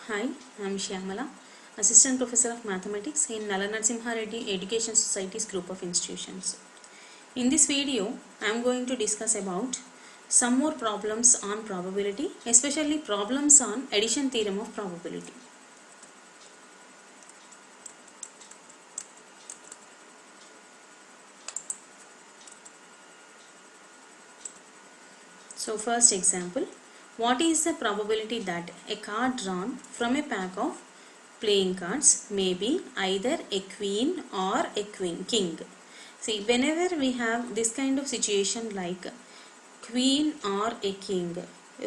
Hi, I am Shyamala, Assistant Professor of Mathematics in Nala Narasimha Reddy Education Society's group of institutions. In this video, I am going to discuss about some more problems on probability, especially problems on addition theorem of probability. So first example, what is the probability that a card drawn from a pack of playing cards may be either a queen or a king? See, whenever we have this kind of situation like queen or a king,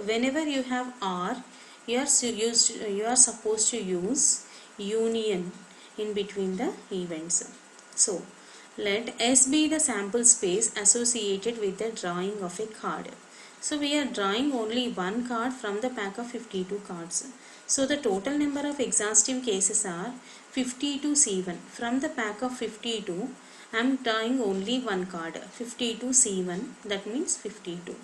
whenever you have or, you are supposed to use union in between the events. So let S be the sample space associated with the drawing of a card. So we are drawing only one card from the pack of 52 cards. So the total number of exhaustive cases are 52C1. From the pack of 52, I am drawing only one card, 52C1, that means 52.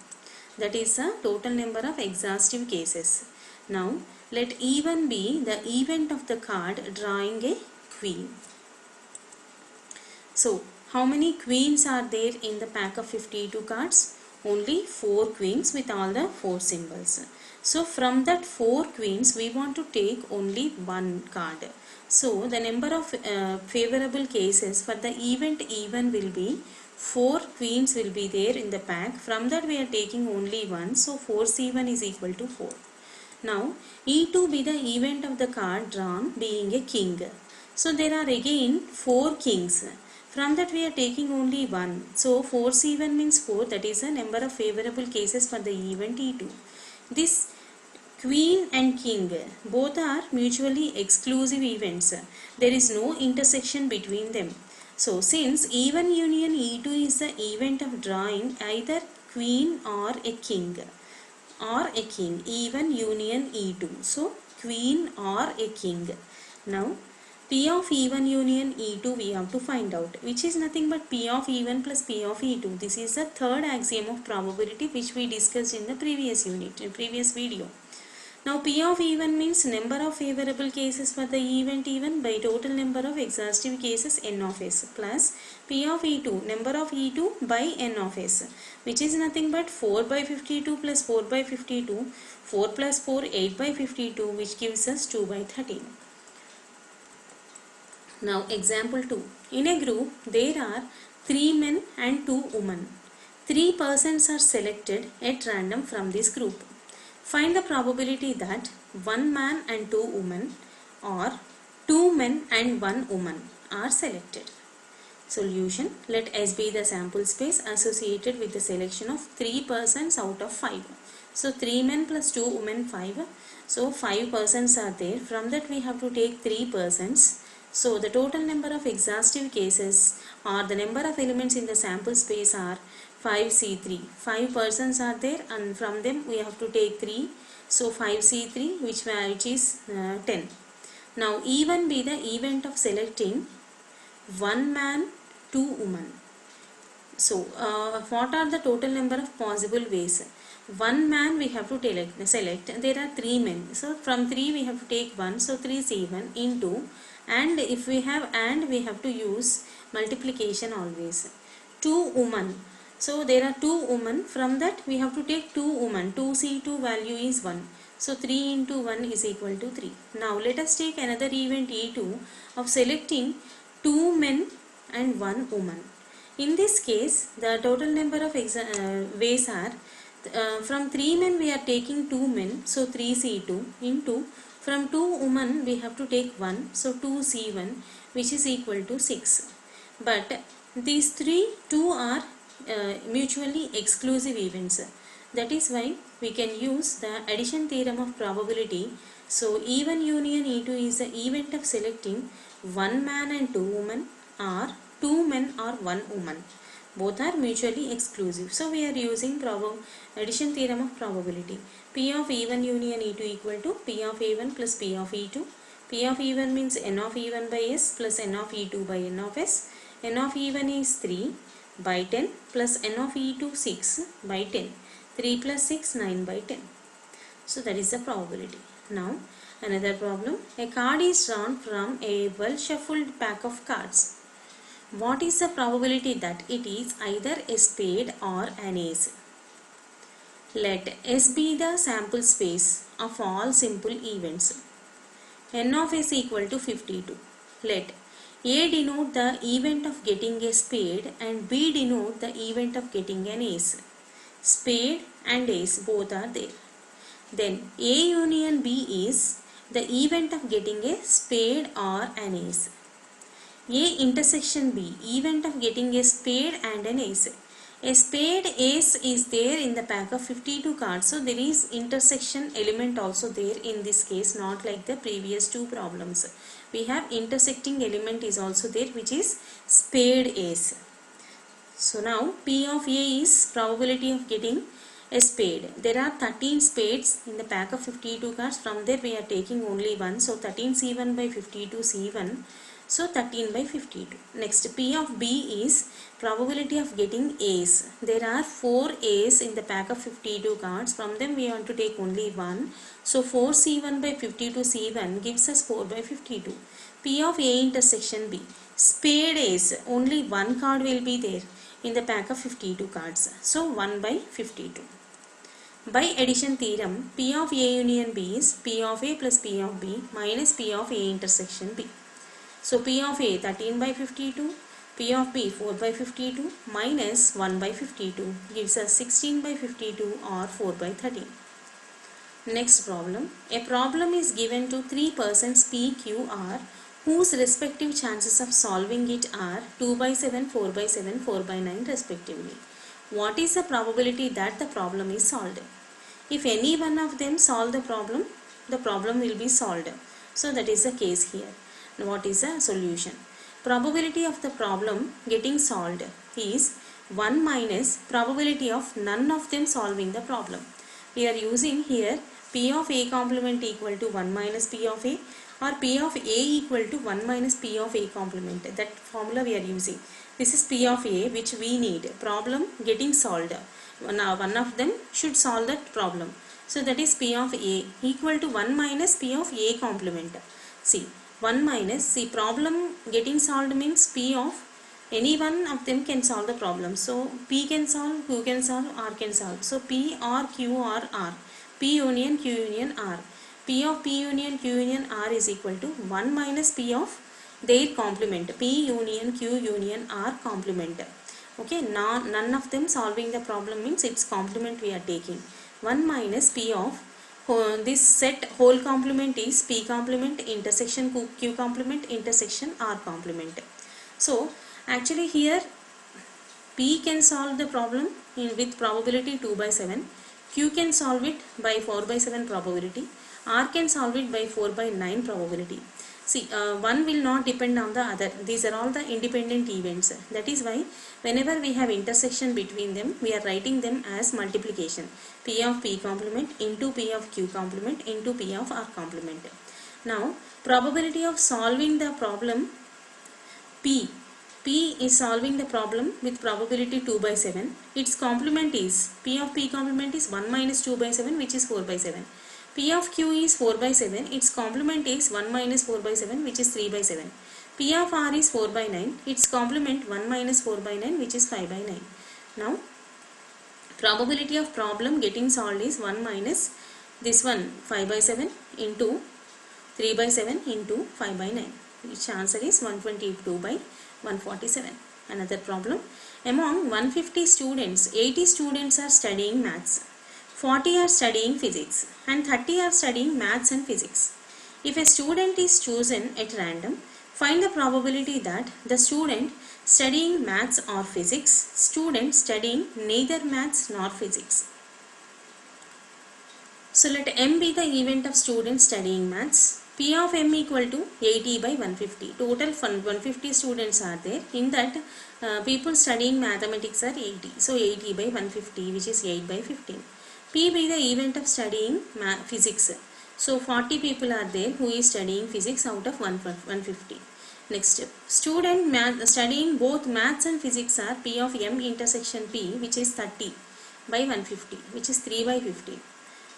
That is the total number of exhaustive cases. Now let E1 be the event of the card drawing a queen. So how many queens are there in the pack of 52 cards? Only 4 queens with all the 4 symbols. So from that 4 queens we want to take only one card. So the number of favorable cases for the event E1 will be 4 queens will be there in the pack. From that we are taking only one. So 4C1 is equal to 4. Now E2 be the event of the card drawn being a king. So there are again 4 kings. From that we are taking only one. So 4C1 means 4, that is the number of favorable cases for the event E2. This queen and king both are mutually exclusive events. There is no intersection between them. So since E1 union E2 is the event of drawing either queen or a king, E1 union E2. So queen or a king. Now P of E1 union E2 we have to find out, which is nothing but P of E1 plus P of E2. This is the third axiom of probability which we discussed in the previous video. Now P of E1 means number of favorable cases for the event E1 by total number of exhaustive cases n of s, plus P of E2 number of E2 by n of s, which is nothing but 4 by 52 plus 4 by 52, 4 plus 4 8 by 52, which gives us 2 by 13. Now example 2. In a group there are 3 men and 2 women. 3 persons are selected at random from this group. Find the probability that 1 man and 2 women or 2 men and 1 woman are selected. Solution. Let S be the sample space associated with the selection of 3 persons out of 5. So 3 men plus 2 women 5. So 5 persons are there. From that we have to take 3 persons. So the total number of exhaustive cases or the number of elements in the sample space are 5C3. 5 persons are there and from them we have to take 3. So 5C3 which is 10. Now E1 be the event of selecting 1 man, 2 women. So what are the total number of possible ways? 1 man we have to select. There are 3 men. So from 3 we have to take 1. So 3C1 into, and if we have and we have to use multiplication always. 2 women. So there are 2 women. From that we have to take 2 women. 2C2 value is 1. So 3 into 1 is equal to 3. Now let us take another event E2 of selecting 2 men and 1 woman. In this case the total number of ways are from 3 men we are taking 2 men, so 3C2 into, from 2 women we have to take 1, so 2C1, which is equal to 6. But these 2 are mutually exclusive events. That is why we can use the addition theorem of probability. So E1 union E2 is the event of selecting 1 man and 2 women or 2 men or 1 woman. Both are mutually exclusive. So we are using addition theorem of probability. P of E1 union E2 equal to P of E1 plus P of E2. P of E1 means n of E1 by s plus n of E2 by n of s. N of E1 is 3 by 10 plus n of E2 6 by 10. 3 plus 6 9 by 10. So that is the probability. Now another problem. A card is drawn from a well shuffled pack of cards. What is the probability that it is either a spade or an ace? Let S be the sample space of all simple events. N of S equal to 52. Let A denote the event of getting a spade and B denote the event of getting an ace. Spade and ace both are there. Then A union B is the event of getting a spade or an ace. A intersection B, event of getting a spade and an ace. A spade ace is there in the pack of 52 cards, so there is intersection element also there in this case, not like the previous two problems. We have intersecting element is also there, which is spade ace. So now P of A is probability of getting a spade. There are 13 spades in the pack of 52 cards. From there we are taking only one. So 13 C1 by 52 C1. So 13 by 52. Next, P of B is probability of getting A's. There are 4 A's in the pack of 52 cards. From them we want to take only one. So 4 C1 by 52 C1 gives us 4 by 52. P of A intersection B. Spade A's. Only one card will be there in the pack of 52 cards. So 1 by 52. By addition theorem, P of A union B is P of A plus P of B minus P of A intersection B. So P of A 13 by 52, P of B 4 by 52 minus 1 by 52 gives us 16 by 52 or 4 by 13. Next problem. A problem is given to 3 persons P, Q, R whose respective chances of solving it are 2 by 7, 4 by 7, 4 by 9 respectively. What is the probability that the problem is solved? If any one of them solve the problem will be solved. So that is the case here. What is the solution? Probability of the problem getting solved is 1 minus probability of none of them solving the problem. We are using here P of A complement equal to 1 minus P of A or P of A equal to 1 minus P of A complement. That formula we are using. This is P of A which we need. Problem getting solved. Now one of them should solve that problem. So that is P of A equal to 1 minus P of A complement. See, 1 minus, see, problem getting solved means P of any one of them can solve the problem. So P can solve, Q can solve, R can solve. So P or Q or R. P union Q union R. P of P union Q union R is equal to 1 minus P of their complement. P union Q union R complement. Okay, none of them solving the problem means its complement we are taking. 1 minus P of this set whole complement is P complement intersection Q complement intersection R complement. So actually here P can solve the problem with probability 2 by 7. Q can solve it by 4 by 7 probability. R can solve it by 4 by 9 probability. See, one will not depend on the other. These are all the independent events. That is why whenever we have intersection between them, we are writing them as multiplication. P of P complement into P of Q complement into P of R complement. Now, probability of solving the problem P. P is solving the problem with probability 2 by 7. Its complement is, P of P complement is 1 minus 2 by 7 which is 4 by 7. P of Q is 4 by 7. Its complement is 1 minus 4 by 7 which is 3 by 7. P of R is 4 by 9. Its complement 1 minus 4 by 9 which is 5 by 9. Now, probability of problem getting solved is 1 minus this one 5 by 7 into 3 by 7 into 5 by 9. Which answer is 122 by 147. Another problem. Among 150 students, 80 students are studying maths, 40 are studying physics and 30 are studying maths and physics. If a student is chosen at random, find the probability that the student studying maths or physics, student studying neither maths nor physics. So let M be the event of student studying maths. P of M equal to 80 by 150. Total 150 students are there. In that, people studying mathematics are 80. So 80 by 150 which is 8 by 15. P be the event of studying physics. So 40 people are there who is studying physics out of 150. Next, student studying both maths and physics are P of M intersection P which is 30 by 150 which is 3 by 15.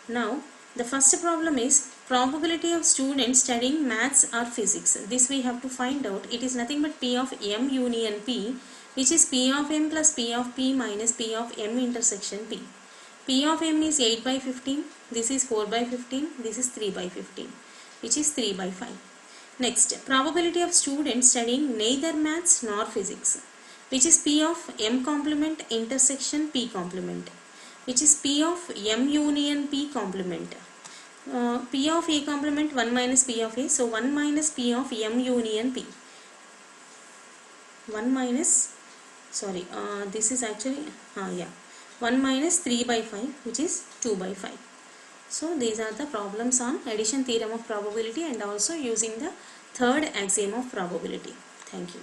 Now, the first problem is Probability of students studying maths or physics. This we have to find out. It is nothing but P of M union P, which is P of M plus P of P minus P of M intersection P. P of M is 8 by 15. This is 4 by 15. This is 3 by 15, which is 3 by 5. Next, probability of students studying neither maths nor physics, which is P of M complement intersection P complement, which is P of M union P complement. P of A complement 1 minus P of A, so 1 minus P of M union P. 1 minus, sorry, this is actually, 1 minus 3 by 5, which is 2 by 5. So these are the problems on addition theorem of probability and also using the third axiom of probability. Thank you.